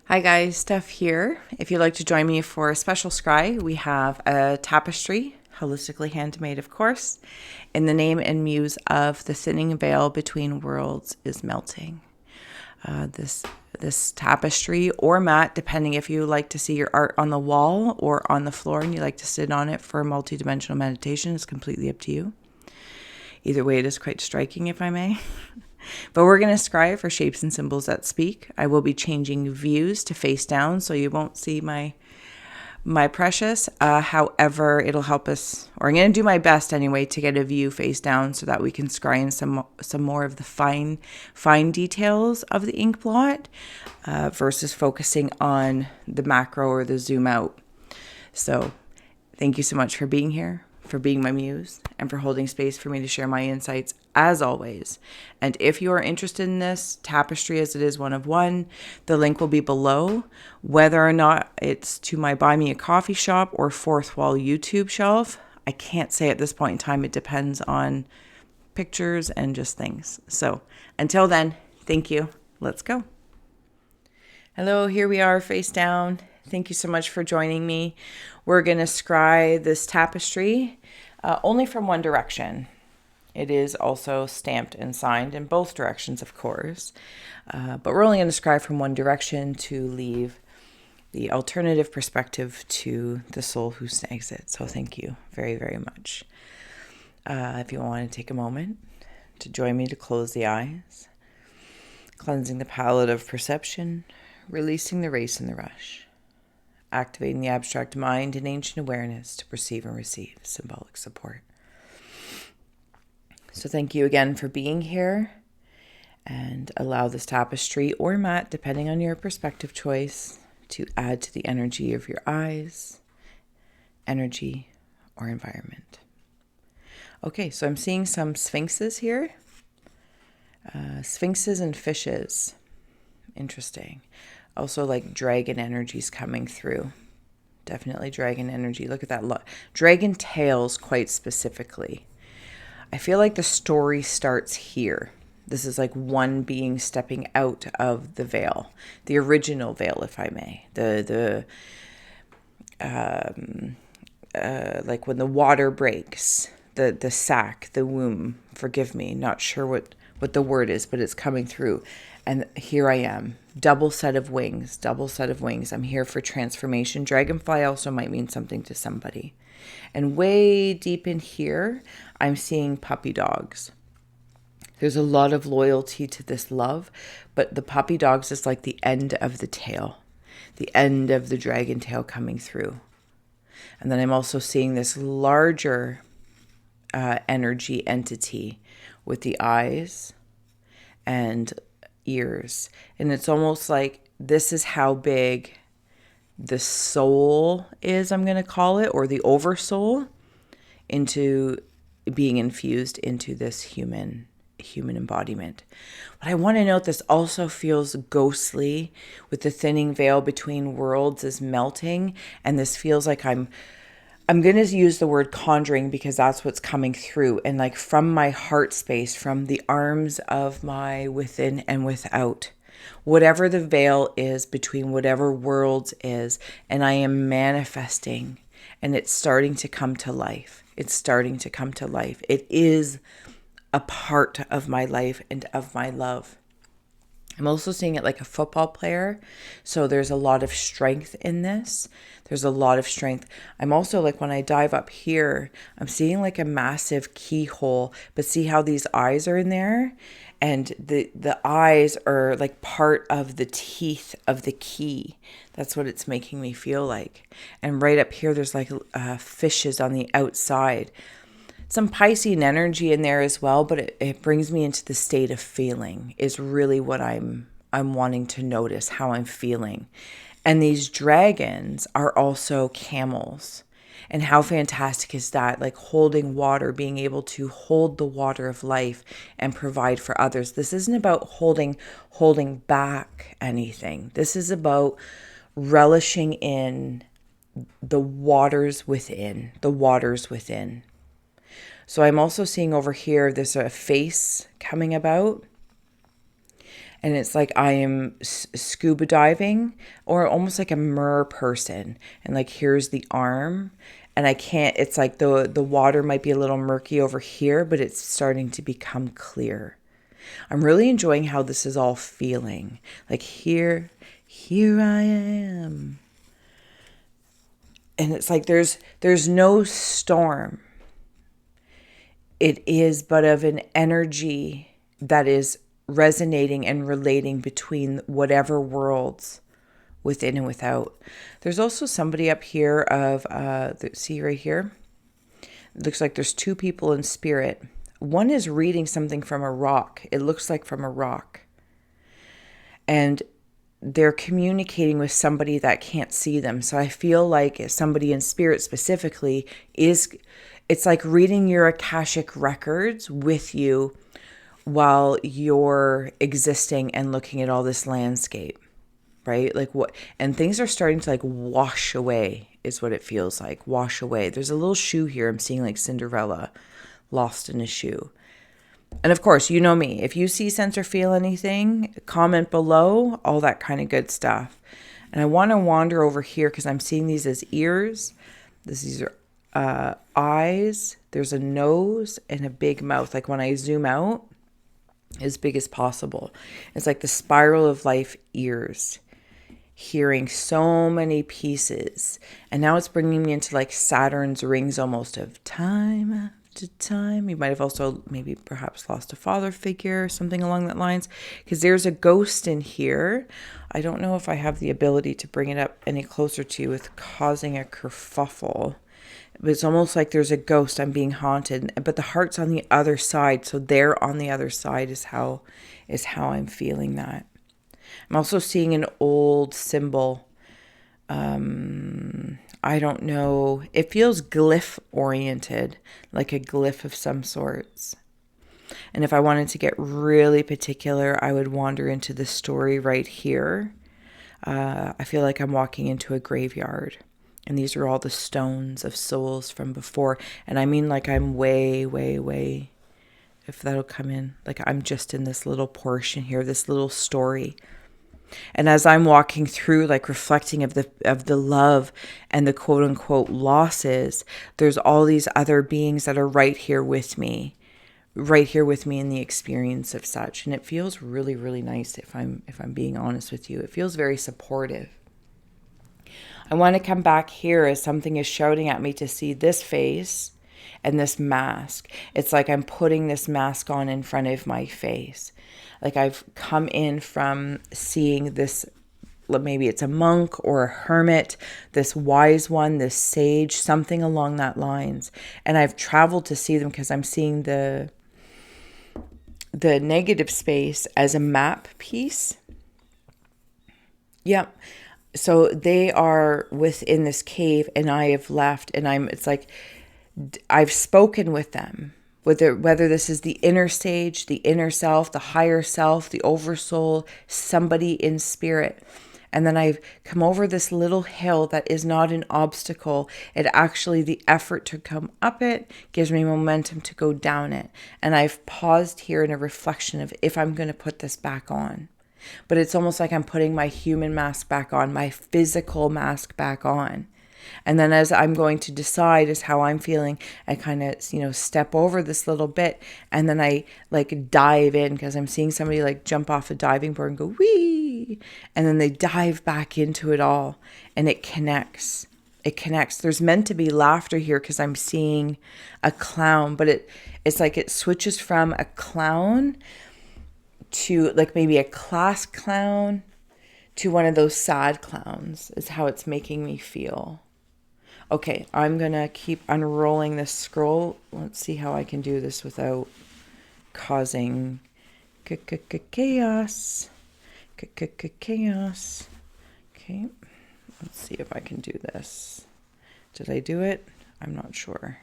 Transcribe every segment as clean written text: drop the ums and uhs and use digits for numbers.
Hi guys, Steph here. If you'd like to join me for a special scry, we have a tapestry, holistically handmade of course, in the name and muse of the thinning veil between worlds is melting. This tapestry or mat, depending if you like to see your art on the wall or on the floor and you like to sit on it for a multidimensional meditation, is completely up to you. Either way, it is quite striking, if I may. But we're going to scry for shapes and symbols that speak. I will be changing views to face down, so you won't see my precious. However, it'll help us, or I'm going to do my best anyway, to get a view face down so that we can scry in some more of the fine details of the ink blot versus focusing on the macro or the zoom out. So thank you so much for being here, for being my muse, and for holding space for me to share my insights as always. And if you are interested in this tapestry, as it is one of one, the link will be below. Whether or not it's to my Buy Me a Coffee shop or Fourth Wall YouTube shelf, I can't say at this point in time. It depends on pictures and just things. So until then, thank you. Let's go. Hello, here we are face down. Thank you so much for joining me. We're going to scry this tapestry only from one direction. It is also stamped and signed in both directions, of course. But we're only going to scry from one direction to leave the alternative perspective to the soul who snags it. So thank you very, very much. If you want to take a moment to join me to close the eyes, cleansing the palette of perception, releasing the race and the rush, activating the abstract mind and ancient awareness to perceive and receive symbolic support. So thank you again for being here, and allow this tapestry or mat, depending on your perspective choice, to add to the energy of your eyes, energy, or environment. Okay, so I'm seeing some sphinxes here. Sphinxes and fishes. Interesting. Also like dragon energies coming through. Definitely dragon energy. Look at that. Dragon tails quite specifically. I feel like the story starts here. This is like one being stepping out of the veil, the original veil, if I may. Like when the water breaks, the sac, the womb. Forgive me, not sure what the word is, but it's coming through. And here I am, double set of wings. I'm here for transformation. Dragonfly also might mean something to somebody. And way deep in here, I'm seeing puppy dogs. There's a lot of loyalty to this love, but the puppy dogs is like the end of the tail, the end of the dragon tail coming through. And then I'm also seeing this larger energy entity with the eyes and ears. And it's almost like this is how big the soul is, I'm going to call it, or the oversoul, into being infused into this human embodiment. But I want to note this also feels ghostly, with the thinning veil between worlds is melting, and this feels like I'm going to use the word conjuring because that's what's coming through, and like from my heart space, from the arms of my within and without, whatever the veil is between whatever worlds is, and I am manifesting, and it's starting to come to life. It's starting to come to life. It is a part of my life and of my love. I'm also seeing it like a football player. So there's a lot of strength in this. There's a lot of strength. I'm also like, when I dive up here, I'm seeing like a massive keyhole, but see how these eyes are in there? And the eyes are like part of the teeth of the key. That's what it's making me feel like. And right up here, there's like fishes on the outside. Some Piscean energy in there as well, but it brings me into the state of feeling is really what I'm wanting to notice, how I'm feeling. And these dragons are also camels. And how fantastic is that? Like holding water, being able to hold the water of life and provide for others. This isn't about holding back anything. This is about relishing in the waters within, So I'm also seeing over here, there's a face coming about. And it's like I am scuba diving, or almost like a mer person. And like, here's the arm. And I can't, it's like the water might be a little murky over here, but it's starting to become clear. I'm really enjoying how this is all feeling. Like here I am. And it's like there's no storm. It is but of an energy that is resonating and relating between whatever worlds within and without. There's also somebody up here of, see right here? It looks like there's two people in spirit. One is reading something from a rock. It looks like from a rock. And they're communicating with somebody that can't see them. So I feel like somebody in spirit specifically it's like reading your Akashic records with you while you're existing and looking at all this landscape, right? Like what, and things are starting to like wash away is what it feels like. Wash away. There's a little shoe here. I'm seeing like Cinderella lost in a shoe. And of course, you know me. If you see, sense, or feel anything, comment below, all that kind of good stuff. And I want to wander over here because I'm seeing these as ears. These are eyes. There's a nose and a big mouth. Like when I zoom out, as big as possible. It's like the spiral of life ears. Hearing so many pieces. And now it's bringing me into like Saturn's rings almost of time after time. You might have also maybe perhaps lost a father figure or something along that lines. Because there's a ghost in here. I don't know if I have the ability to bring it up any closer to you with causing a kerfuffle. But it's almost like there's a ghost. I'm being haunted. But the heart's on the other side. So they're on the other side is how I'm feeling that. I'm also seeing an old symbol. I don't know. It feels glyph oriented, like a glyph of some sorts. And if I wanted to get really particular, I would wander into the story right here. I feel like I'm walking into a graveyard. And these are all the stones of souls from before. And I mean like I'm way, way, way, if that'll come in. Like I'm just in this little portion here, this little story. And as I'm walking through, like reflecting of the love and the quote unquote losses, there's all these other beings that are right here with me in the experience of such. And it feels really, really nice if I'm being honest with you. It feels very supportive. I want to come back here as something is shouting at me to see this face and this mask. It's like I'm putting this mask on in front of my face. Like I've come in from seeing this, maybe it's a monk or a hermit, this wise one, this sage, something along that lines. And I've traveled to see them because I'm seeing the negative space as a map piece. Yep. So they are within this cave and I have left and it's like I've spoken with them, whether this is the inner sage, the inner self, the higher self, the oversoul, somebody in spirit. And then I've come over this little hill that is not an obstacle. It actually, the effort to come up it gives me momentum to go down it. And I've paused here in a reflection of if I'm going to put this back on. But it's almost like I'm putting my human mask back on, my physical mask back on. And then as I'm going to decide is how I'm feeling, I kind of, step over this little bit and then I like dive in because I'm seeing somebody like jump off a diving board and go, wee. And then they dive back into it all and it connects. It connects. There's meant to be laughter here because I'm seeing a clown, but it's like it switches from a clown to like maybe a class clown to one of those sad clowns is how it's making me feel. Okay, I'm going to keep unrolling this scroll. Let's see how I can do this without causing chaos. Chaos. Okay, let's see if I can do this. Did I do it? I'm not sure.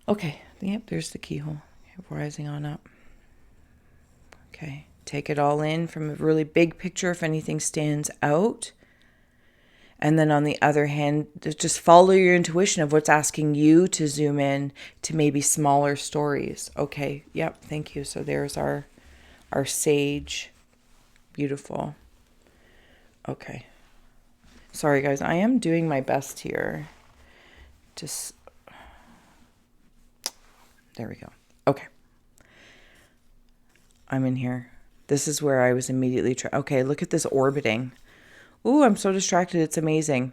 Okay, yep, there's the keyhole. Rising on up. Okay, take it all in from a really big picture if anything stands out. And then on the other hand, just follow your intuition of what's asking you to zoom in to maybe smaller stories. Okay, yep, thank you. So there's our our sage. Beautiful. Okay. Sorry, guys. I am doing my best here. Just... There we go. Okay. I'm in here. This is where I was immediately... Okay, look at this orbiting. Ooh, I'm so distracted. It's amazing.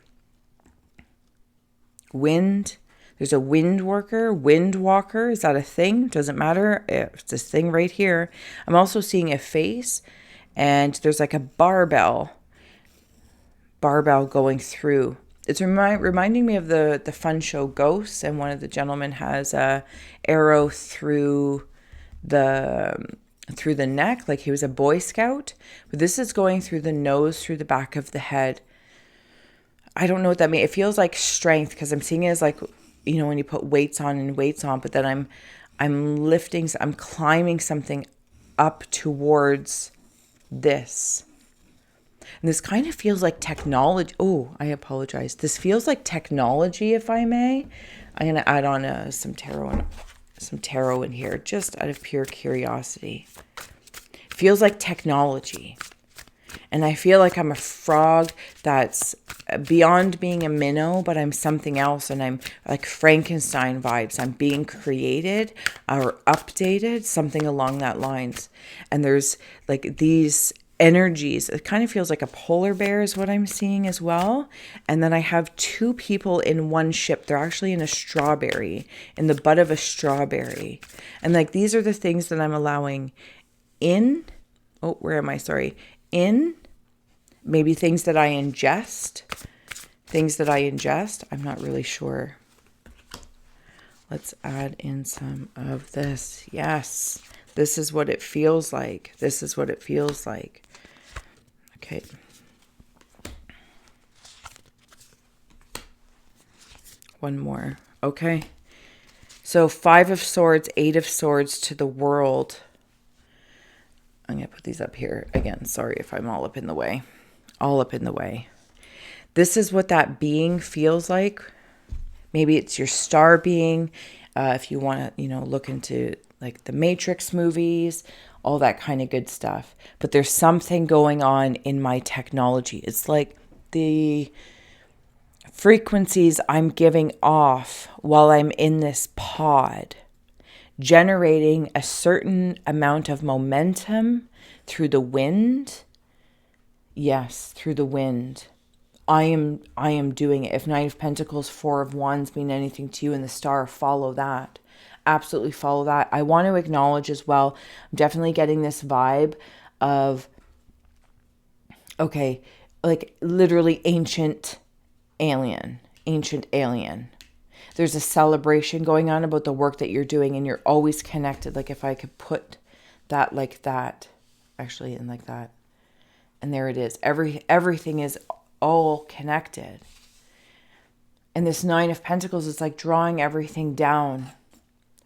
Wind. There's a wind walker. Is that a thing? Doesn't matter. It's this thing right here. I'm also seeing a face, and there's like a barbell going through. It's reminding me of the fun show Ghosts, and one of the gentlemen has a arrow through the neck, like he was a Boy Scout. But this is going through the nose, through the back of the head. I don't know what that means. It feels like strength, because I'm seeing it as like, you know, when you put weights on, but then I'm lifting, I'm climbing something up towards this. And this kind of feels like technology. Oh, I apologize. This feels like technology, if I may. I'm going to add on some tarot in here, just out of pure curiosity. It feels like technology. And I feel like I'm a frog that's beyond being a minnow, but I'm something else. And I'm like Frankenstein vibes. I'm being created or updated, something along that lines. And there's like these energies. It kind of feels like a polar bear is what I'm seeing as well. And then I have two people in one ship. They're actually in a strawberry, in the butt of a strawberry. And like, these are the things that I'm allowing in. Oh, where am I? Sorry. In. Maybe things that I ingest. I'm not really sure. Let's add in some of this. Yes. This is what it feels like. Okay. One more. Okay. So 5 of Swords, 8 of Swords to the world. I'm going to put these up here. Again, sorry if I'm all up in the way. This is what that being feels like. Maybe it's your star being. If you want to, look into like the Matrix movies, all that kind of good stuff. But there's something going on in my technology. It's like the frequencies I'm giving off while I'm in this pod, generating a certain amount of momentum through the wind. Yes, through the wind. I am doing it. If Knight of Pentacles, 4 of Wands mean anything to you, and the Star, follow that. Absolutely follow that. I want to acknowledge as well, I'm definitely getting this vibe of, okay, like literally ancient alien. There's a celebration going on about the work that you're doing, and you're always connected. Like if I could put that like that, actually, and like that. And there it is. Everything is all connected. And this 9 of Pentacles is like drawing everything down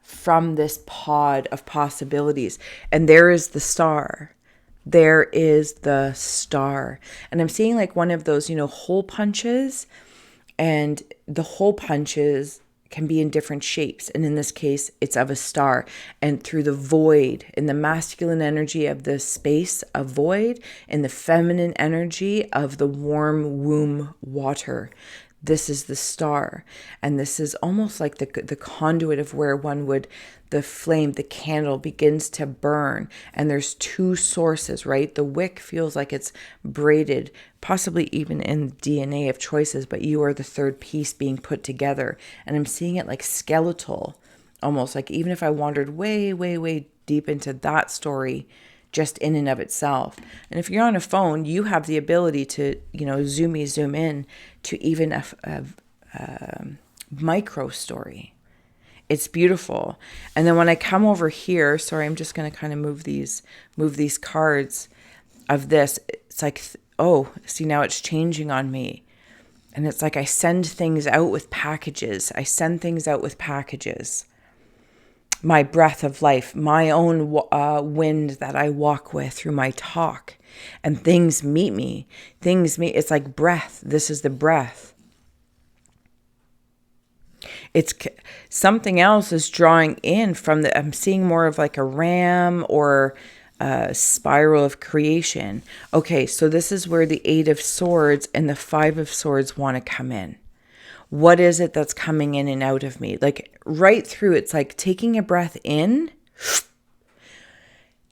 from this pod of possibilities. And there is the star. And I'm seeing like one of those, hole punches. And the hole punches can be in different shapes. And in this case, it's of a star. And through the void, in the masculine energy of the space of void, and the feminine energy of the warm womb water, this is the star. And this is almost like the conduit of where the flame, the candle begins to burn. And there's 2 sources, right? The wick feels like it's braided, possibly even in DNA of choices, but you are the third piece being put together. And I'm seeing it like skeletal, almost like even if I wandered way, way, way deep into that story, just in and of itself. And if you're on a phone, you have the ability to, zoom in to even a micro story. It's beautiful. And then when I come over here, sorry, I'm just going to kind of move these cards of this. It's like, oh, see, now it's changing on me. And it's like I send things out with packages. My breath of life, my own wind that I walk with through my talk. And things meet me. It's like breath. This is the breath. It's something else is drawing in from I'm seeing more of like a ram or spiral of creation. Okay, so this is where the 8 of Swords and the 5 of Swords want to come in. What is it that's coming in and out of me? Like right through, it's like taking a breath in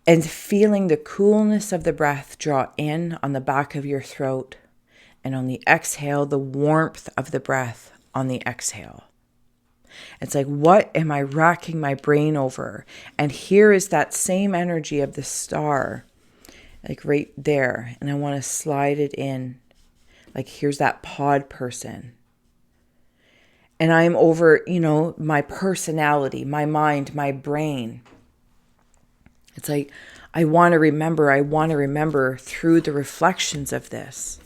and feeling the coolness of the breath draw in on the back of your throat. And on the exhale, the warmth of the breath on the exhale. It's like, what am I racking my brain over? And here is that same energy of the star, like right there. And I want to slide it in. Like, here's that pod person. And I'm over, my personality, my mind, my brain. It's like, I want to remember through the reflections of this.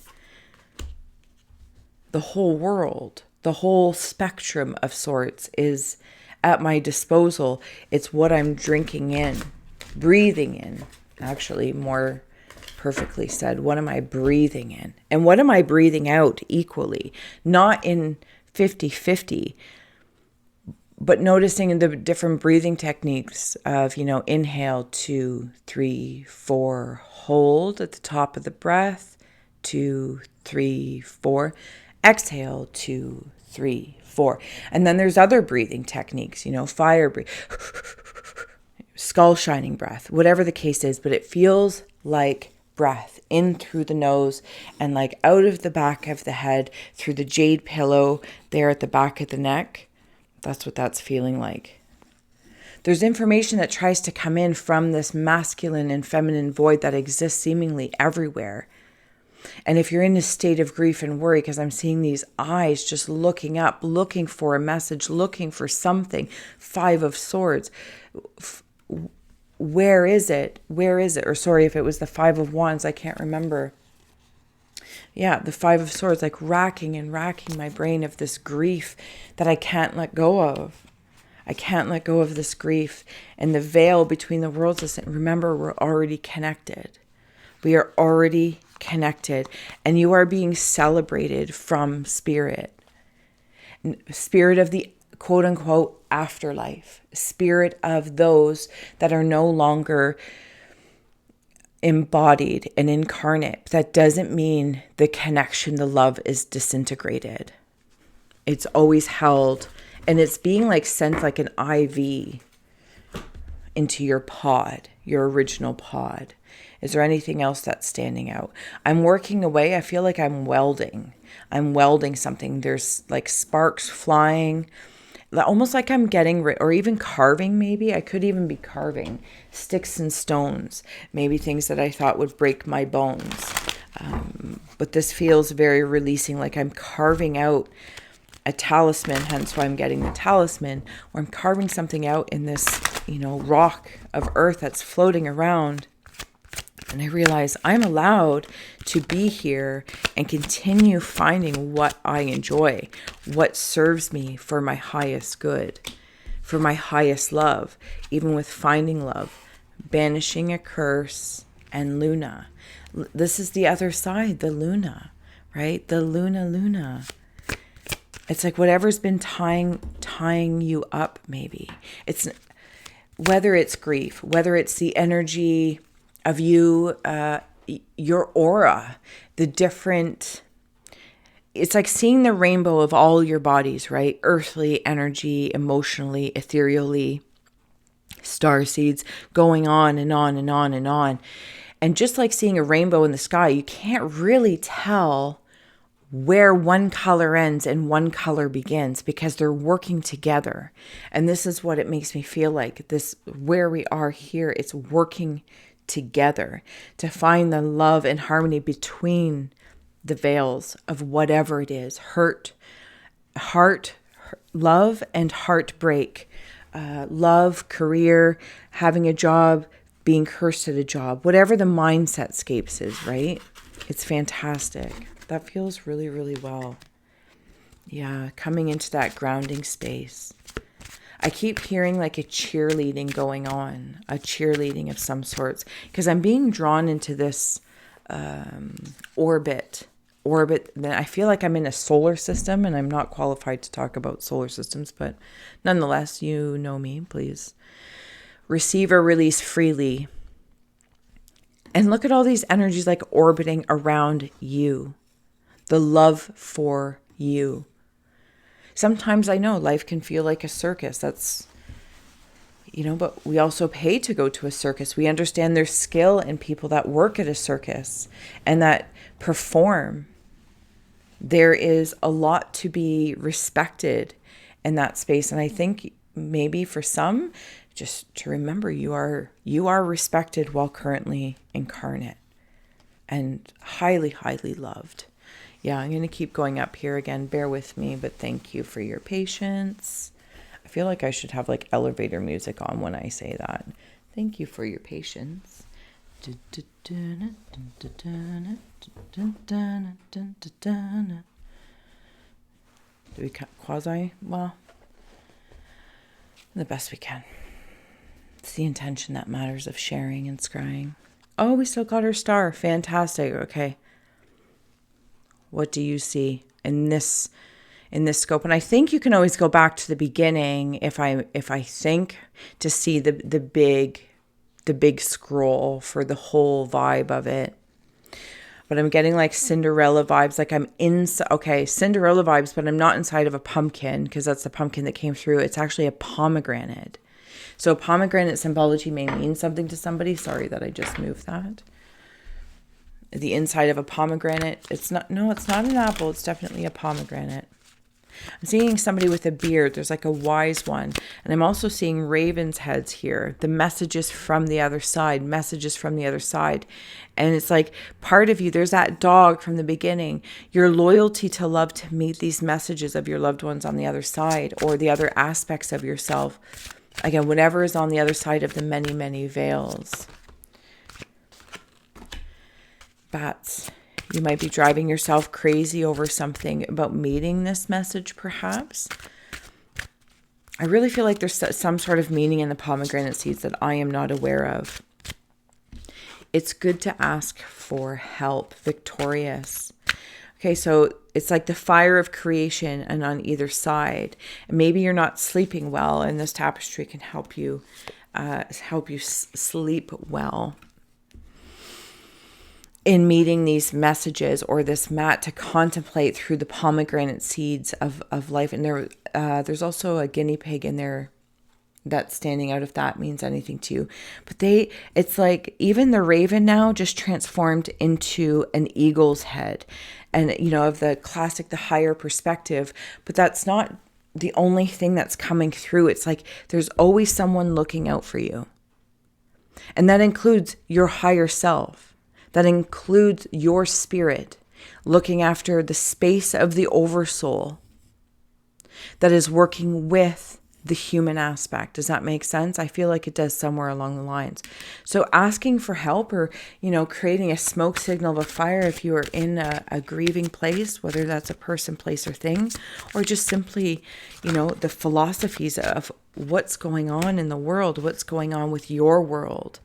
The whole world, the whole spectrum of sorts is at my disposal. It's what I'm drinking in, breathing in, actually, more perfectly said. What am I breathing in? And what am I breathing out equally? Not in 50-50, but noticing the different breathing techniques of, inhale, 2, 3, 4, hold at the top of the breath, 2, 3, 4. Exhale, 2, 3, 4. And then there's other breathing techniques, fire breath, skull shining breath, whatever the case is, but it feels like breath in through the nose and like out of the back of the head through the jade pillow there at the back of the neck. That's what that's feeling like. There's information that tries to come in from this masculine and feminine void that exists seemingly everywhere. And if you're in a state of grief and worry, because I'm seeing these eyes just looking up, looking for a message, looking for something, 5 of Swords, where is it? Where is it? Or sorry, if it was the 5 of Wands, I can't remember. Yeah, the 5 of Swords, like racking my brain of this grief that I can't let go of. I can't let go of this grief. And the veil between the worlds isn't, remember, we're already connected. We are already connected, and you are being celebrated from spirit of the quote unquote afterlife, spirit of those that are no longer embodied and incarnate. That doesn't mean the connection, the love is disintegrated. It's always held, and it's being like sent like an IV into your pod, your original pod. Is there anything else that's standing out? I'm working away. I feel like I'm welding. I'm welding something. There's like sparks flying, almost like I'm getting, or even carving maybe. I could even be carving sticks and stones, maybe things that I thought would break my bones. But this feels very releasing, like I'm carving out a talisman, hence why I'm getting the talisman, or I'm carving something out in this, rock of earth that's floating around. And I realize I'm allowed to be here and continue finding what I enjoy, what serves me for my highest good, for my highest love, even with finding love, banishing a curse, and Luna. This is the other side, the Luna, right? The Luna. It's like whatever's been tying you up, maybe. It's whether it's grief, whether it's the energy of you, your aura, the different, it's like seeing the rainbow of all your bodies, right? Earthly energy, emotionally, ethereally, star seeds, going on and on and on and on. And just like seeing a rainbow in the sky, you can't really tell where one color ends and one color begins because they're working together. And this is what it makes me feel like. This, where we are here, it's working together to find the love and harmony between the veils of whatever it is, love and heartbreak, love, career, having a job, being cursed at a job, whatever the mindset scapes is, right? It's fantastic. That feels really, really well. Yeah, coming into that grounding space. I keep hearing like a cheerleading going on, a cheerleading of some sorts, because I'm being drawn into this orbit. Then I feel like I'm in a solar system, and I'm not qualified to talk about solar systems, but nonetheless, you know me, please. Receive or release freely. And look at all these energies like orbiting around you. The love for you. Sometimes I know life can feel like a circus. That's, but we also pay to go to a circus. We understand there's skill in people that work at a circus and that perform. There is a lot to be respected in that space. And I think maybe for some, just to remember you are respected while currently incarnate and highly, highly loved. Yeah, I'm going to keep going up here again. Bear with me, but thank you for your patience. I feel like I should have like elevator music on when I say that. Thank you for your patience. Do we quasi? Well, the best we can. It's the intention that matters of sharing and scrying. Oh, we still got our star. Fantastic. Okay. What do you see in this scope? And I think you can always go back to the beginning if I think to see the big scroll for the whole vibe of it. But I'm getting like Cinderella vibes, like I'm Cinderella vibes, but I'm not inside of a pumpkin because that's the pumpkin that came through. It's actually a pomegranate. So pomegranate symbology may mean something to somebody. Sorry that I just moved that. The inside of a pomegranate. It's not an apple. It's definitely a pomegranate. I'm seeing somebody with a beard. There's like a wise one. And I'm also seeing ravens' heads here. The messages from the other side. And it's like part of you, there's that dog from the beginning. Your loyalty to love to meet these messages of your loved ones on the other side or the other aspects of yourself. Again, whatever is on the other side of the many, many veils. Bats. You might be driving yourself crazy over something about meeting this message, perhaps. I really feel like there's some sort of meaning in the pomegranate seeds that I am not aware of. It's good to ask for help. Victorious. Okay, so it's like the fire of creation and on either side. And maybe you're not sleeping well, and this tapestry can help you sleep well. In meeting these messages or this mat to contemplate through the pomegranate seeds of life. And there's also a guinea pig in there that's standing out, if that means anything to you. But it's like even the raven now just transformed into an eagle's head. And, of the classic, the higher perspective. But that's not the only thing that's coming through. It's like there's always someone looking out for you. And that includes your higher self. That includes your spirit looking after the space of the oversoul that is working with the human aspect. Does that make sense? I feel like it does somewhere along the lines. So asking for help or, creating a smoke signal of a fire if you are in a grieving place, whether that's a person, place, or thing, or just simply, the philosophies of what's going on in the world, what's going on with your world.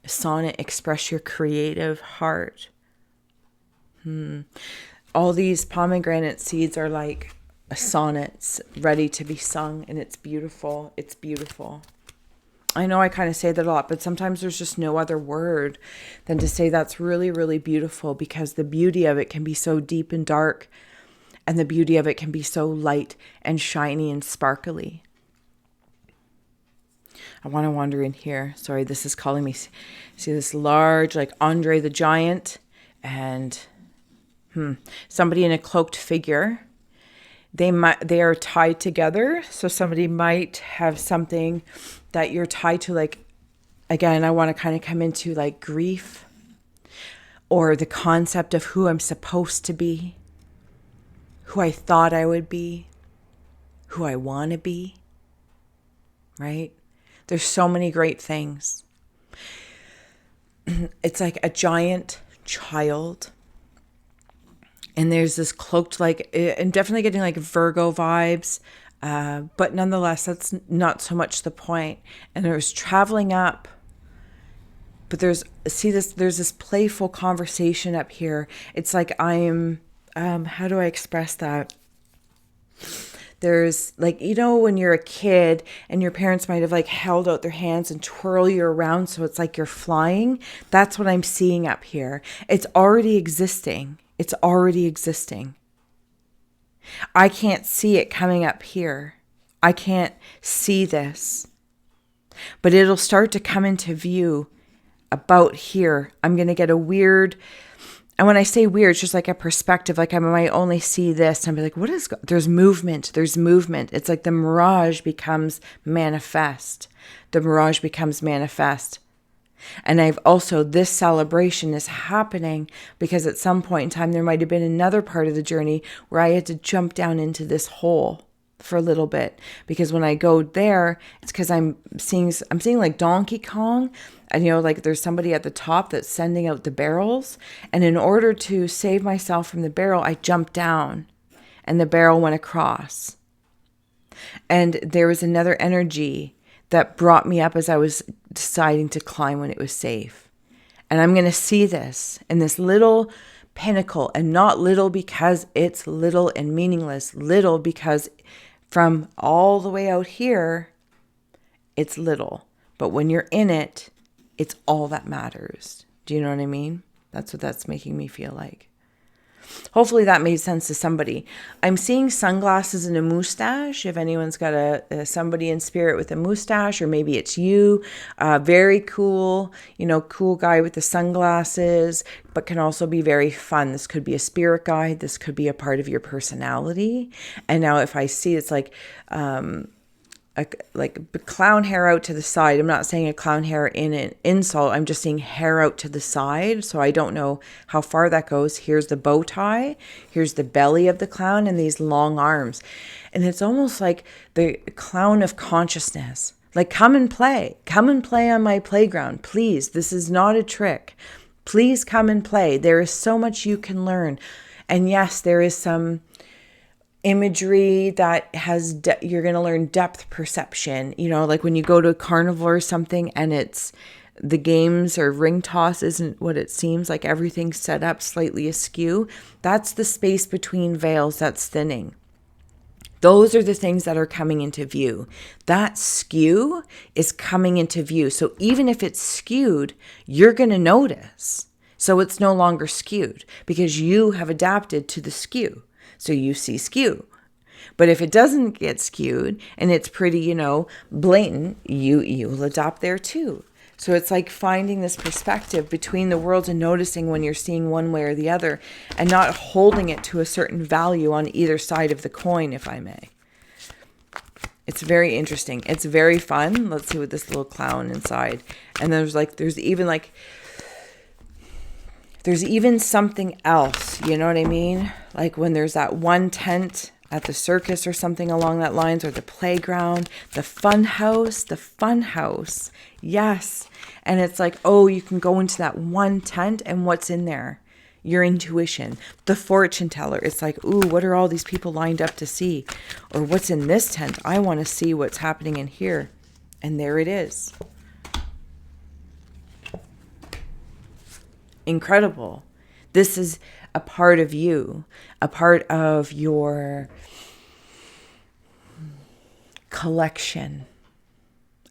Sonnet, express your creative heart. All these pomegranate seeds are like sonnets ready to be sung, and it's beautiful. It's beautiful. I know I kind of say that a lot, but sometimes there's just no other word than to say that's really, really beautiful, because the beauty of it can be so deep and dark, and the beauty of it can be so light and shiny and sparkly. I want to wander in here. Sorry, this is calling me. See this large, like Andre the Giant, and somebody in a cloaked figure. They are tied together. So somebody might have something that you're tied to. Like, again, I want to kind of come into like grief or the concept of who I'm supposed to be, who I thought I would be, who I want to be, right? There's so many great things. It's like a giant child. And there's this cloaked, like, I'm definitely getting like Virgo vibes. But nonetheless, that's not so much the point. And there's traveling up. But there's this playful conversation up here. It's like I am, how do I express that? There's like, you know, when you're a kid and your parents might have like held out their hands and twirl you around so it's like you're flying. That's what I'm seeing up here. It's already existing. It's already existing. I can't see it coming up here. I can't see this. But it'll start to come into view about here. I'm going to get a weird, and when I say weird, it's just like a perspective. Like I might only see this and be like, what is, there's movement. There's movement. It's like the mirage becomes manifest. The mirage becomes manifest. And I've also, this celebration is happening because at some point in time, there might have been another part of the journey where I had to jump down into this hole for a little bit, because when I go there, it's because I'm seeing like Donkey Kong, and you know, like there's somebody at the top that's sending out the barrels, and in order to save myself from the barrel, I jumped down and the barrel went across. And there was another energy that brought me up as I was deciding to climb when it was safe. And I'm going to see this in this little pinnacle, and not little because it's little and meaningless, little because from all the way out here, it's little. But when you're in it, it's all that matters. Do you know what I mean? That's what that's making me feel like. Hopefully that made sense to somebody. I'm seeing sunglasses and a mustache. If anyone's got a somebody in spirit with a mustache, or maybe it's you, very cool, you know, cool guy with the sunglasses, but can also be very fun. This could be a spirit guide. This could be a part of your personality. And now if I see, it's like clown hair out to the side. I'm not saying a clown hair in an insult. I'm just saying hair out to the side. So I don't know how far that goes. Here's the bow tie. Here's the belly of the clown and these long arms. And it's almost like the clown of consciousness. Like, come and play. Come and play on my playground. Please. This is not a trick. Please come and play. There is so much you can learn. And yes, there is some imagery that has you're going to learn depth perception, you know, like when you go to a carnival or something and it's the games or ring toss isn't what it seems like, everything's set up slightly askew. That's the space between veils that's thinning. Those are the things that are coming into view. That skew is coming into view. So even if it's skewed, you're going to notice. So it's no longer skewed because you have adapted to the skew. So you see skew. But if it doesn't get skewed and it's pretty, you know, blatant, you'll adopt there too. So it's like finding this perspective between the worlds and noticing when you're seeing one way or the other and not holding it to a certain value on either side of the coin, if I may. It's very interesting. It's very fun. Let's see what this little clown inside. And there's even something else, you know what I mean? Like when there's that one tent at the circus or something along that lines, or the playground, the fun house. Yes. And it's like, oh, you can go into that one tent and what's in there? Your intuition, the fortune teller. It's like, ooh, what are all these people lined up to see? Or what's in this tent? I want to see what's happening in here. And there it is. Incredible. This is a part of you, a part of your collection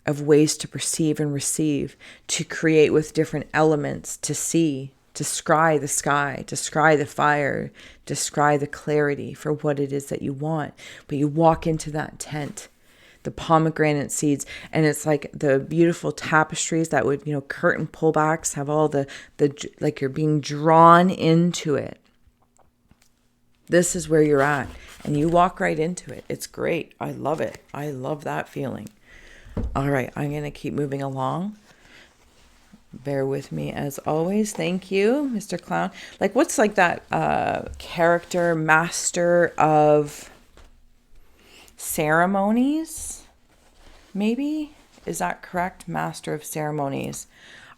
of ways to perceive and receive, to create with different elements, to see, to scry the sky, to scry the fire, to scry the clarity for what it is that you want. But you walk into that tent, the pomegranate seeds, and it's like the beautiful tapestries that would, you know, curtain pullbacks have all the like you're being drawn into it. This is where you're at, and you walk right into it. It's great. I love it. I love that feeling. All right, I'm going to keep moving along. Bear with me as always. Thank you, Mr. Clown. Like, what's like that character, master of ceremonies? Maybe? Is that correct? Master of ceremonies.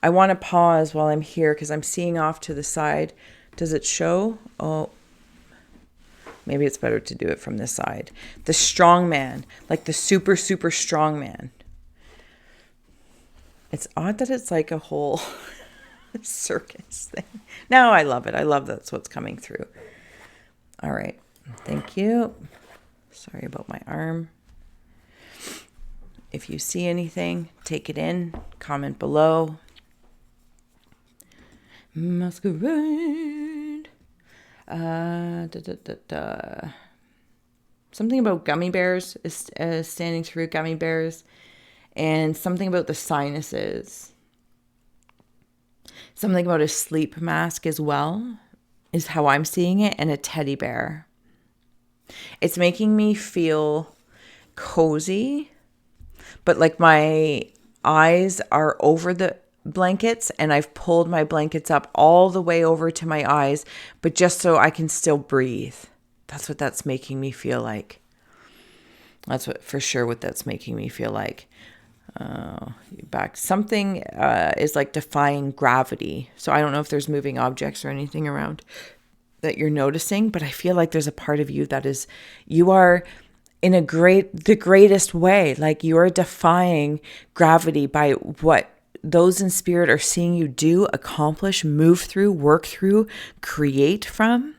I want to pause while I'm here because I'm seeing off to the side. Does it show? Oh, maybe it's better to do it from this side. The strong man, like the super, super strong man. It's odd that it's like a whole circus thing. No, I love it. I love that's what's coming through. All right. Thank you. Sorry about my arm. If you see anything, take it in. Comment below. Masquerade. Something about gummy bears is standing through gummy bears. And something about the sinuses. Something about a sleep mask as well is how I'm seeing it. And a teddy bear. It's making me feel cozy. But like my eyes are over the blankets and I've pulled my blankets up all the way over to my eyes, but just so I can still breathe. That's what that's making me feel like. That's what that's making me feel like. Back. Something is like defying gravity. So I don't know if there's moving objects or anything around that you're noticing, but I feel like there's a part of you that is, you are in the greatest way. Like you are defying gravity by what those in spirit are seeing you do, accomplish, move through, work through, create from.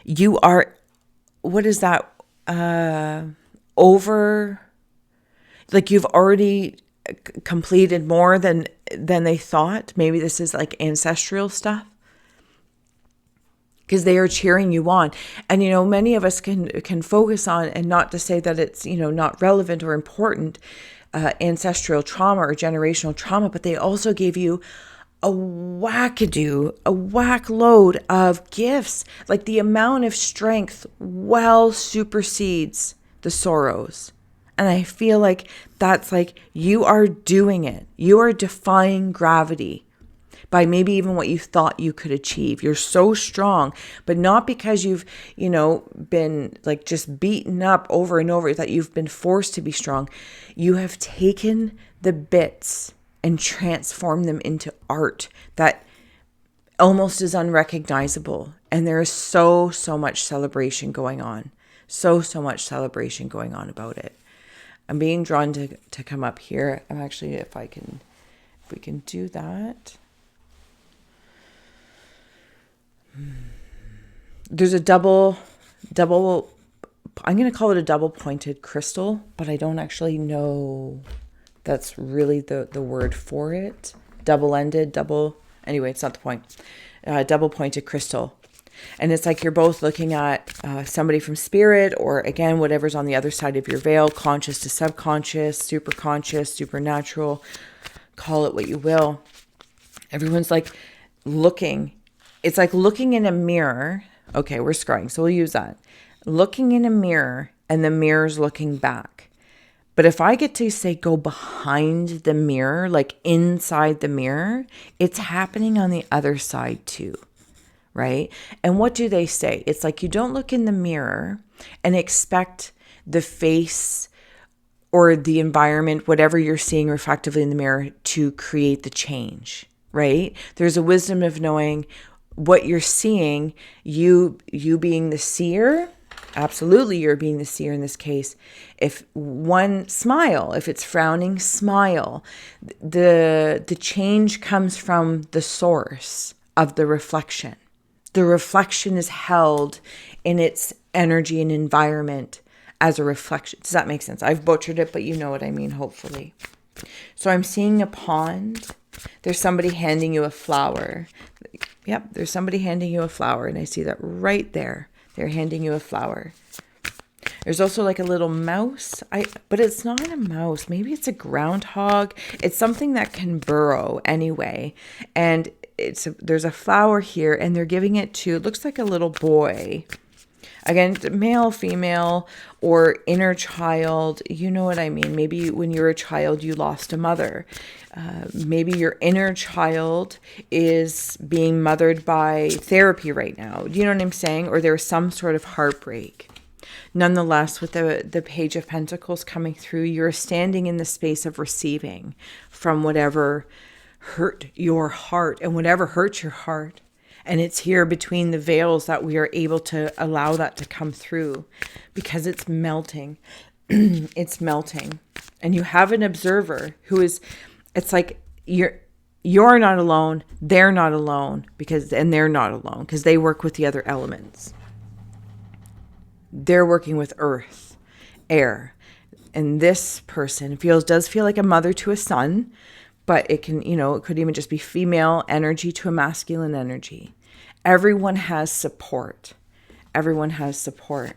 You are, what is that? Like you've already completed more than they thought. Maybe this is like ancestral stuff. Because they are cheering you on. And, many of us can focus on, and not to say that it's, not relevant or important, ancestral trauma or generational trauma, but they also gave you a whack load of gifts. Like the amount of strength well supersedes the sorrows. And I feel like that's like, you are doing it. You are defying gravity by maybe even what you thought you could achieve. You're so strong, but not because you've, been like just beaten up over and over, that you've been forced to be strong. You have taken the bits and transformed them into art that almost is unrecognizable. And there is so much celebration going on. So much celebration going on about it. I'm being drawn to come up here. I'm actually, if we can do that. There's a double, I'm going to call it a double pointed crystal, but I don't actually know that's really the word for it. Double-ended, anyway, it's not the point. Double pointed crystal. And it's like you're both looking at somebody from spirit, or again, whatever's on the other side of your veil, conscious to subconscious, super conscious, supernatural, call it what you will. Everyone's like looking. It's like looking in a mirror. Okay, we're scrying, so we'll use that. Looking in a mirror and the mirror's looking back. But if I get to say go behind the mirror, like inside the mirror, it's happening on the other side too, right? And what do they say? It's like you don't look in the mirror and expect the face or the environment, whatever you're seeing reflectively in the mirror, to create the change, right? There's a wisdom of knowing what you're seeing, you being the seer. Absolutely, you're being the seer in this case. If one smile, if it's frowning, smile. The change comes from the source of the reflection. The reflection is held in its energy and environment as a reflection. Does that make sense? I've butchered it, but you know what I mean, hopefully. So I'm seeing a pond. There's somebody handing you a flower. Yep, there's somebody handing you a flower, and I see that right there. They're handing you a flower. There's also like a little mouse, but it's not a mouse. Maybe it's a groundhog. It's something that can burrow anyway. And there's a flower here, and they're giving it to, it looks like a little boy. Again, male, female, or inner child. You know what I mean? Maybe when you were a child, you lost a mother. Maybe your inner child is being mothered by therapy right now. Do you know what I'm saying? Or there's some sort of heartbreak. Nonetheless, with the Page of Pentacles coming through, you're standing in the space of receiving from whatever hurt your heart and whatever hurts your heart. And it's here between the veils that we are able to allow that to come through, because it's melting. It's melting. And you have an observer who is, it's like you're not alone. They're not alone, and they're not alone because they work with the other elements. They're working with earth, air. And this person does feel like a mother to a son, but it can, it could even just be female energy to a masculine energy. Everyone has support. Everyone has support.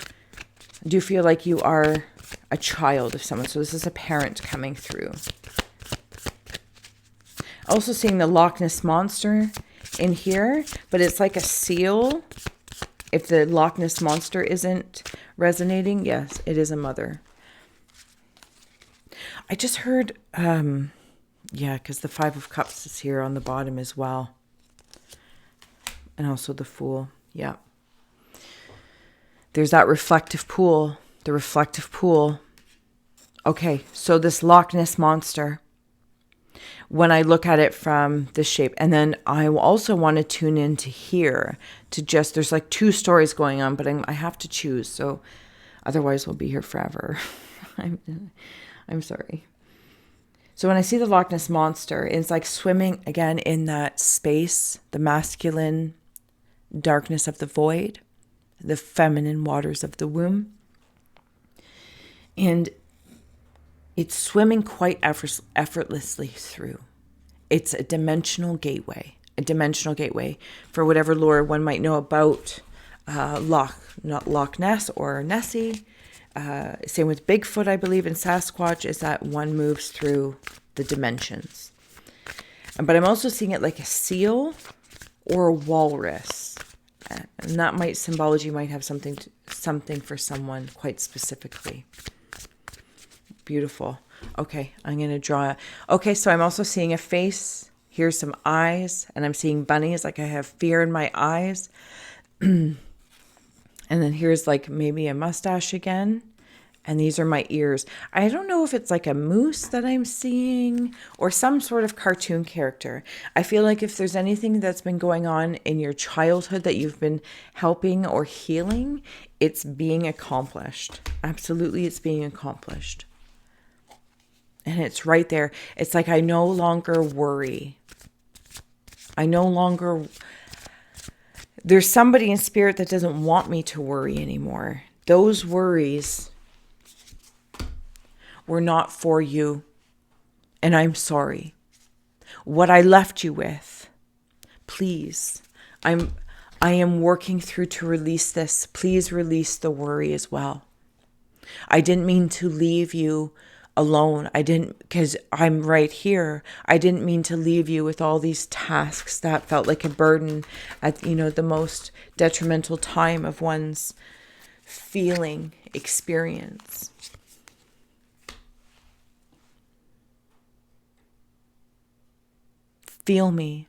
I do feel like you are a child of someone. So this is a parent coming through. Also seeing the Loch Ness Monster in here, but it's like a seal. If the Loch Ness Monster isn't resonating, yes, it is a mother. I just heard, because the Five of Cups is here on the bottom as well. And also the Fool, yeah. There's that reflective pool, the reflective pool. Okay, so this Loch Ness Monster, when I look at it from this shape, and then I also want to tune into here to just, there's like two stories going on, but I have to choose. So otherwise we'll be here forever. I'm sorry. So when I see the Loch Ness Monster, it's like swimming again in that space, the masculine darkness of the void, the feminine waters of the womb. And it's swimming quite effortlessly through. It's a dimensional gateway for whatever lore one might know about not Loch Ness or Nessie. Same with Bigfoot, I believe, and Sasquatch, is that one moves through the dimensions. But I'm also seeing it like a seal or a walrus. And that symbology might have something for someone quite specifically. Beautiful. Okay, I'm going to draw. Okay, so I'm also seeing a face. Here's some eyes, and I'm seeing bunnies, like I have fear in my eyes. And then here's like maybe a mustache again. And these are my ears. I don't know if it's like a moose that I'm seeing or some sort of cartoon character. I feel like if there's anything that's been going on in your childhood that you've been helping or healing, it's being accomplished. Absolutely, it's being accomplished. And it's right there. It's like I no longer worry. There's somebody in spirit that doesn't want me to worry anymore. Those worries were not for you. And I'm sorry. What I left you with, please, I am working through to release this. Please release the worry as well. I didn't mean to leave you alone. Because I'm right here. I didn't mean to leave you with all these tasks that felt like a burden at, the most detrimental time of one's feeling experience. Feel me.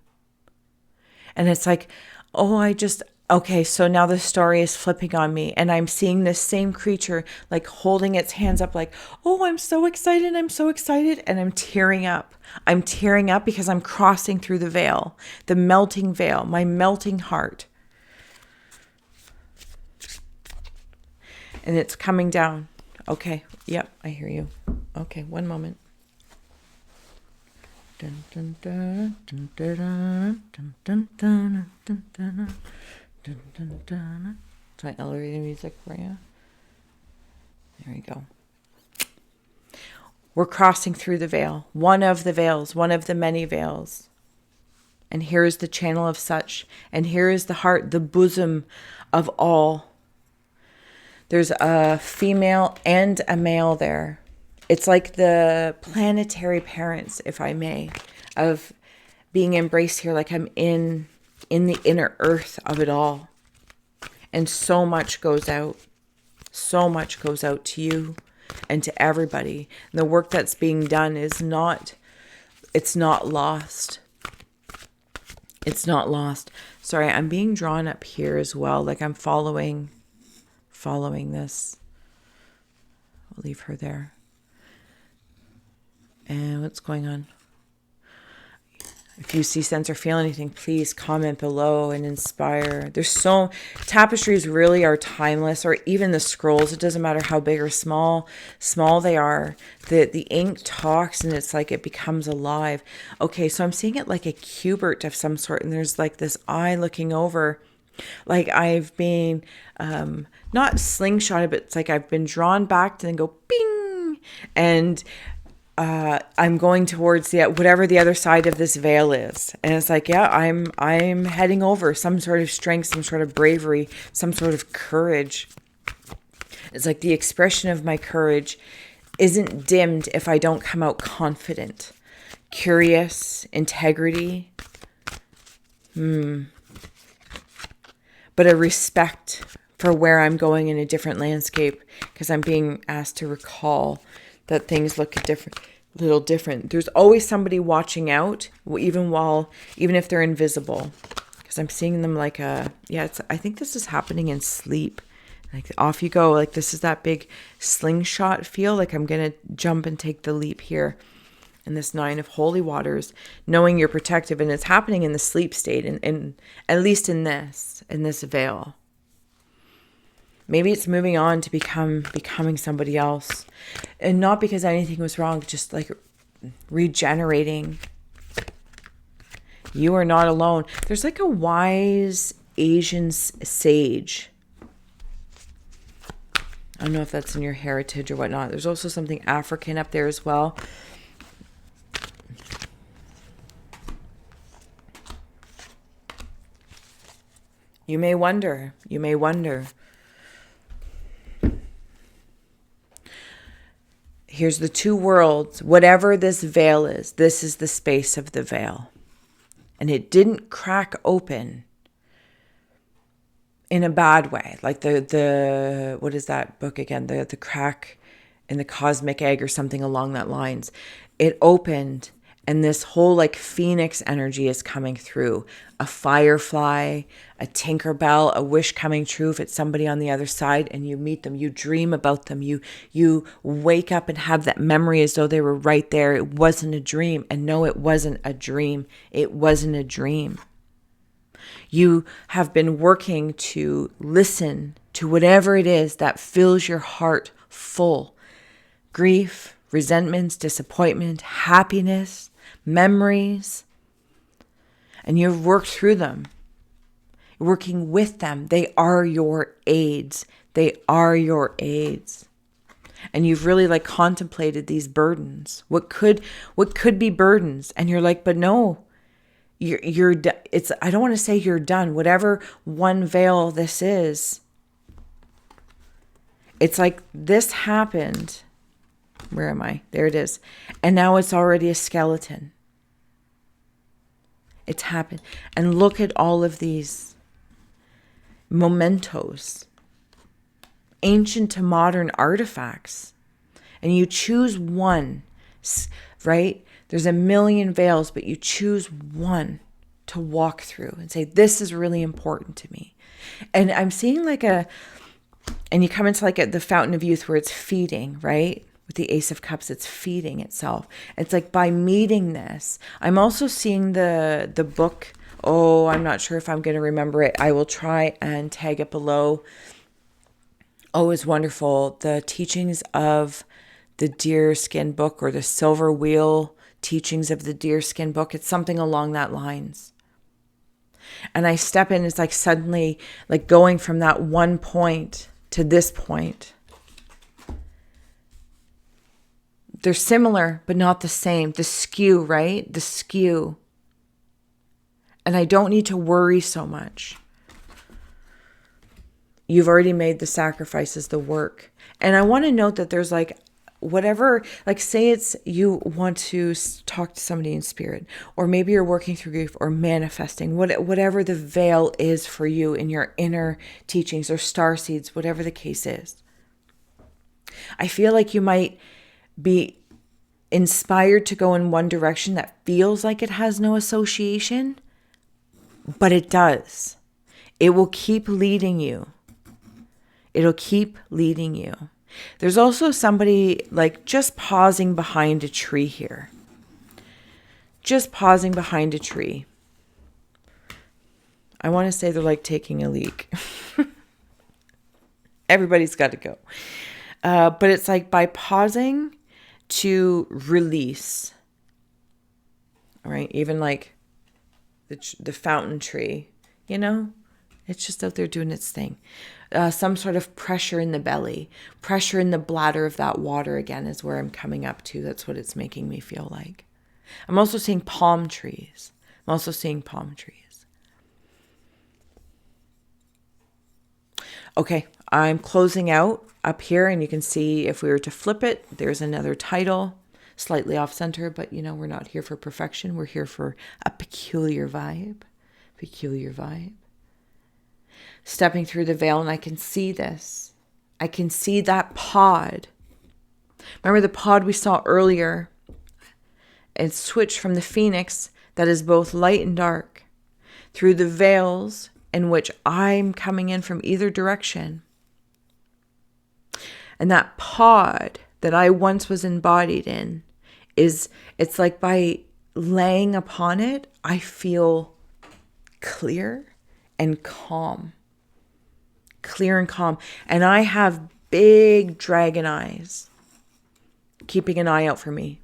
And it's like, okay, so now the story is flipping on me, and I'm seeing this same creature like holding its hands up like, oh, I'm so excited, and I'm tearing up. I'm tearing up because I'm crossing through the veil, the melting veil, my melting heart. And it's coming down. Okay, yep, I hear you. Okay, one moment. Dun, dun, dun, dun, dun, dun, dun, dun, dun, dun, dun. Dun, dun, dun. It's my elevator music for you. There we go. We're crossing through the veil. One of the veils, one of the many veils. And here is the channel of such. And here is the heart, the bosom of all. There's a female and a male there. It's like the planetary parents, if I may, of being embraced here, like I'm in the inner earth of it all. And so much goes out. So much goes out to you and to everybody. And the work that's being done it's not lost. It's not lost. Sorry, I'm being drawn up here as well. Like I'm following this. I'll leave her there. And what's going on? If you see, sense, or feel anything, please comment below and inspire. Tapestries really are timeless, or even the scrolls. It doesn't matter how big or small they are. The ink talks, and it's like it becomes alive. Okay, so I'm seeing it like a cubert of some sort, and there's like this eye looking over Like I've been not slingshotted, but it's like I've been drawn back to then go bing, and I'm going towards the whatever the other side of this veil is, and it's like, yeah, I'm heading over some sort of strength, some sort of bravery, some sort of courage. It's like the expression of my courage isn't dimmed if I don't come out confident, curious, integrity, but a respect for where I'm going in a different landscape, because I'm being asked to recall that things look little different. There's always somebody watching out, even if they're invisible, because I'm seeing them like I think this is happening in sleep. Like off you go. Like this is that big slingshot feel. Like I'm going to jump and take the leap here in this 9 of holy waters, knowing you're protective, and it's happening in the sleep state, and at least in this veil. Maybe it's moving on to becoming somebody else, and not because anything was wrong, just like regenerating. You are not alone. There's like a wise Asian sage. I don't know if that's in your heritage or whatnot. There's also something African up there as well. You may wonder. Here's the two worlds. Whatever this veil is, this is the space of the veil. And it didn't crack open in a bad way. Like the what is that book again? The crack in the cosmic egg or something along that lines. It opened, and this whole like phoenix energy is coming through. A firefly, a Tinkerbell, a wish coming true if it's somebody on the other side, and you meet them, you dream about them, you wake up and have that memory as though they were right there. It wasn't a dream. And no, it wasn't a dream. It wasn't a dream. You have been working to listen to whatever it is that fills your heart full. Grief, resentments, disappointment, happiness, memories. And you've worked through them. You're working with them. They are your aids. They are your aids. And you've really like contemplated these burdens. What could be burdens? And you're like, but no, you're it's, I don't want to say you're done. Whatever one veil this is, it's like this happened. Where am I? There it is. And now it's already a skeleton. It's happened. And look at all of these mementos, ancient to modern artifacts. And you choose one, right? There's a million veils, but you choose one to walk through and say, this is really important to me. And I'm seeing and you come into like the fountain of youth where it's feeding, right? With the Ace of Cups, it's feeding itself. It's like by meeting this, I'm also seeing the book. Oh, I'm not sure if I'm going to remember it. I will try and tag it below. Oh, it's wonderful. The Teachings of the Deerskin Book, or the Silver Wheel Teachings of the Deerskin Book. It's something along that lines. And I step in, it's like suddenly like going from that one point to this point. They're similar, but not the same. The skew, right? The skew. And I don't need to worry so much. You've already made the sacrifices, the work. And I want to note that there's like whatever, like say it's you want to talk to somebody in spirit, or maybe you're working through grief or manifesting, whatever the veil is for you in your inner teachings or star seeds, whatever the case is. I feel like you might be inspired to go in one direction that feels like it has no association, but it does. It will keep leading you. It'll keep leading you. There's also somebody like just pausing behind a tree here. Just pausing behind a tree. I want to say they're like taking a leak. Everybody's got to go. But it's like by pausing to release. All right. Even like the fountain tree, you know, It's just out there doing its thing. Some sort of pressure in the belly, pressure in the bladder of that water again is where I'm coming up to. That's what it's making me feel like. I'm also seeing palm trees. Okay, I'm closing out up here, and you can see if we were to flip it, there's another title, slightly off center, but we're not here for perfection. We're here for a peculiar vibe. Stepping through the veil, and I can see this. I can see that pod. Remember the pod we saw earlier? It switched from the phoenix that is both light and dark through the veils in which I'm coming in from either direction. And that pod that I once was embodied in it's like by laying upon it, I feel clear and calm. And I have big dragon eyes keeping an eye out for me.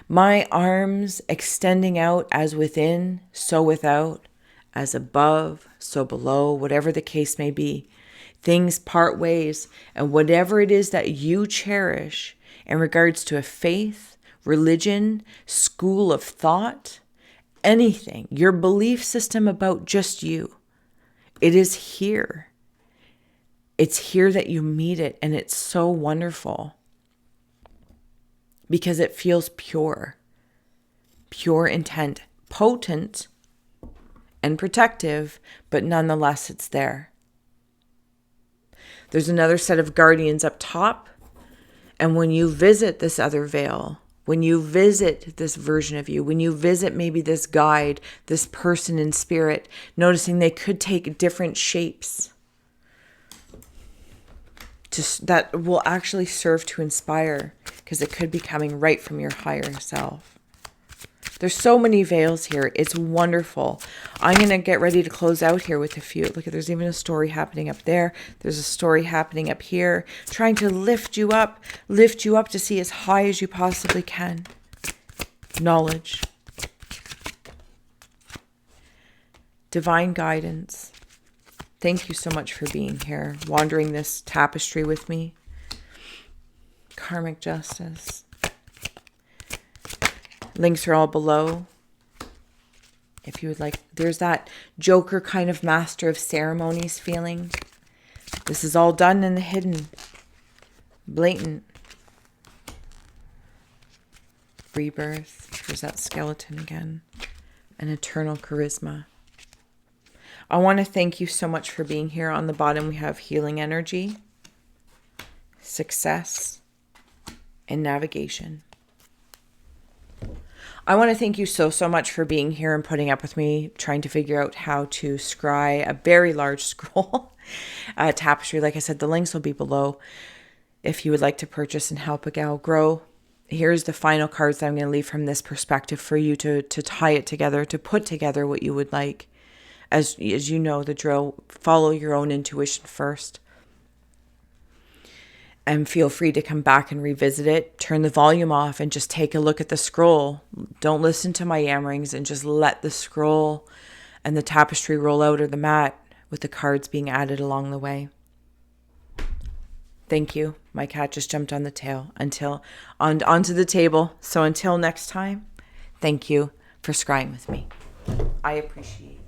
My arms extending out as within, so without, as above, so below, whatever the case may be. Things part ways, and whatever it is that you cherish in regards to a faith, religion, school of thought, anything, your belief system about just you, it is here. It's here that you meet it, and it's so wonderful because it feels pure intent, potent and protective, but nonetheless it's there. There's another set of guardians up top, and when you visit this other veil, when you visit this version of you, when you visit maybe this guide, this person in spirit, noticing they could take different shapes, that will actually serve to inspire, because it could be coming right from your higher self. There's so many veils here. It's wonderful. I'm going to get ready to close out here with a few. Look, there's even a story happening up there. There's a story happening up here, trying to lift you up to see as high as you possibly can. Knowledge. Divine guidance. Thank you so much for being here, wandering this tapestry with me. Karmic justice. Links are all below. If you would like, there's that Joker kind of master of ceremonies feeling. This is all done in the hidden, blatant. Rebirth. There's that skeleton again. An eternal charisma. I want to thank you so much for being here. On the bottom, we have healing energy, success, and navigation. I want to thank you so much for being here and putting up with me trying to figure out how to scry a very large scroll tapestry. Like I said, the links will be below if you would like to purchase and help a gal grow. Here's the final cards that I'm going to leave from this perspective for you to tie it together, to put together what you would like. As you know the drill, follow your own intuition first. And feel free to come back and revisit it. Turn the volume off and just take a look at the scroll. Don't listen to my yammerings, and just let the scroll and the tapestry roll out, or the mat, with the cards being added along the way. Thank you. My cat just jumped on the tail onto the table. So until next time, thank you for scrying with me. I appreciate it.